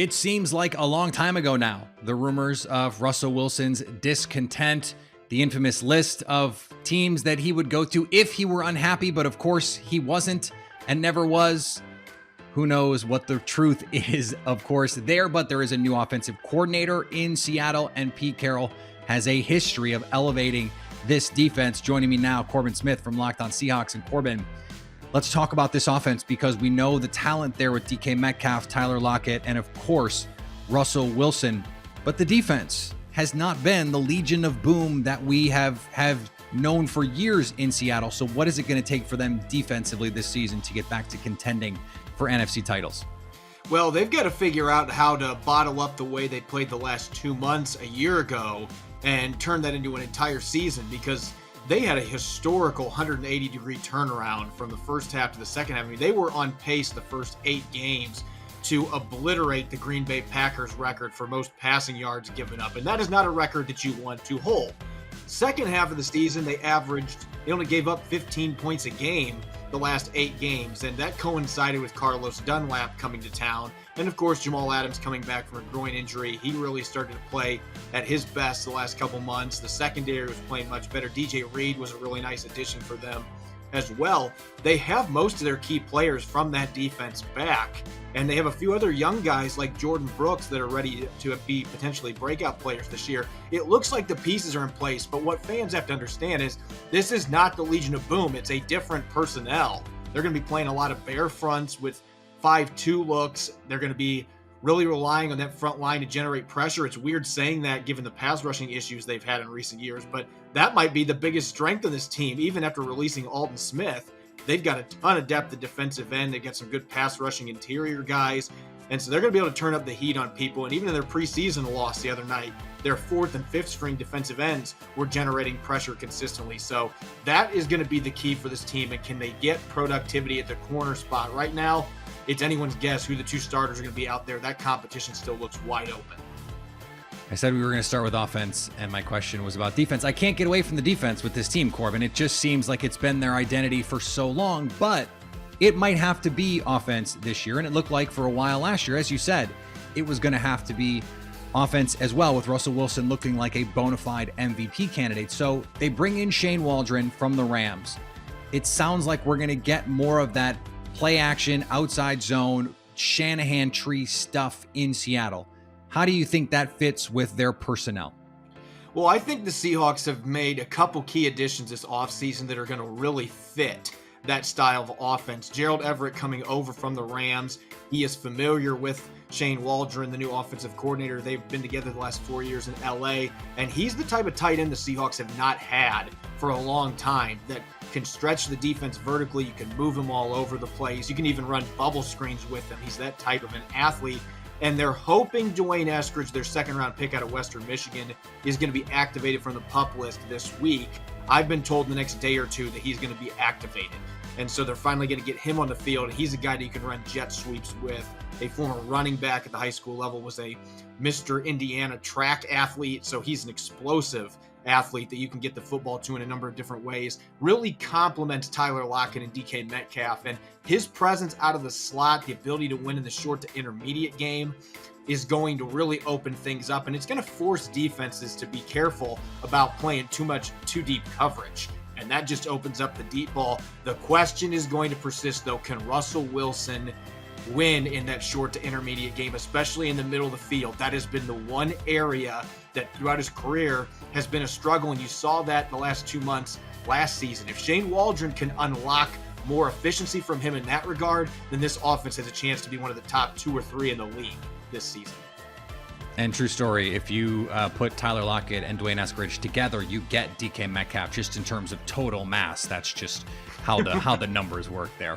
It seems like a long time ago now. The rumors of Russell Wilson's discontent, the infamous list of teams that he would go to if he were unhappy, but of course he wasn't and never was. Who knows what the truth is, of course, there, but there is a new offensive coordinator in Seattle, and Pete Carroll has a history of elevating this defense. Joining me now, Corbin Smith from Locked On Seahawks. And Corbin, let's talk about this offense because we know the talent there with DK Metcalf, Tyler Lockett, and of course, Russell Wilson. But the defense has not been the Legion of Boom that we have known for years in Seattle. So what is it going to take for them defensively this season to get back to contending for NFC titles? Well, they've got to figure out how to bottle up the way they played the last 2 months a year ago and turn that into an entire season, because they had a historical 180-degree turnaround from the first half to the second half. I mean, they were on pace the first 8 games to obliterate the Green Bay Packers record for most passing yards given up, and that is not a record that you want to hold. Second half of the season, they only gave up 15 points a game the last 8 games, and that coincided with Carlos Dunlap coming to town, and of course Jamal Adams coming back from a groin injury. He really started to play at his best the last couple months. The secondary was playing much better. DJ Reed was a really nice addition for them as well. They have most of their key players from that defense back, and they have a few other young guys like Jordan Brooks that are ready to be potentially breakout players this year. It looks like the pieces are in place, but what fans have to understand is this is not the Legion of Boom. It's a different personnel. They're going to be playing a lot of bare fronts with 5-2 looks. They're going to be really relying on that front line to generate pressure. It's weird saying that given the pass rushing issues they've had in recent years, but that might be the biggest strength of this team. Even after releasing Alden Smith, they've got a ton of depth at defensive end. They've got some good pass rushing interior guys, and so they're going to be able to turn up the heat on people. And even in their preseason loss the other night, their 4th and 5th string defensive ends were generating pressure consistently. So that is going to be the key for this team. And can they get productivity at the corner spot? Right now, it's anyone's guess who the 2 starters are going to be out there. That competition still looks wide open. I said we were going to start with offense, and my question was about defense. I can't get away from the defense with this team, Corbin. It just seems like it's been their identity for so long, but it might have to be offense this year, and it looked like for a while last year, as you said, it was going to have to be offense as well, with Russell Wilson looking like a bona fide MVP candidate. So they bring in Shane Waldron from the Rams. It sounds like we're going to get more of that play action, outside zone, Shanahan tree stuff in Seattle. How do you think that fits with their personnel? Well, I think the Seahawks have made a couple key additions this offseason that are going to really fit that style of offense. Gerald Everett coming over from the Rams. He is familiar with Shane Waldron, the new offensive coordinator. They've been together the last 4 years in LA, and he's the type of tight end the Seahawks have not had for a long time that can stretch the defense vertically. You can move him all over the place. You can even run bubble screens with him. He's that type of an athlete. And they're hoping Dwayne Eskridge, their 2nd-round pick out of Western Michigan, is going to be activated from the PUP list this week. I've been told in the next day or 2 that he's going to be activated. And so they're finally going to get him on the field. He's a guy that you can run jet sweeps with. A former running back at the high school level, was a Mr. Indiana track athlete. So he's an explosive athlete that you can get the football to in a number of different ways. Really complements Tyler Lockett and DK Metcalf, and his presence out of the slot, the ability to win in the short to intermediate game, is going to really open things up, and it's going to force defenses to be careful about playing too deep coverage, and that just opens up the deep ball. The question is going to persist, though. Can Russell Wilson win in that short to intermediate game, especially in the middle of the field? That has been the one area that throughout his career has been a struggle, and you saw that the last 2 months last season. If Shane Waldron can unlock more efficiency from him in that regard, then this offense has a chance to be one of the top 2 or 3 in the league this season. And true story, if you put Tyler Lockett and Dwayne Eskridge together, you get DK Metcalf just in terms of total mass. That's just how the numbers work there.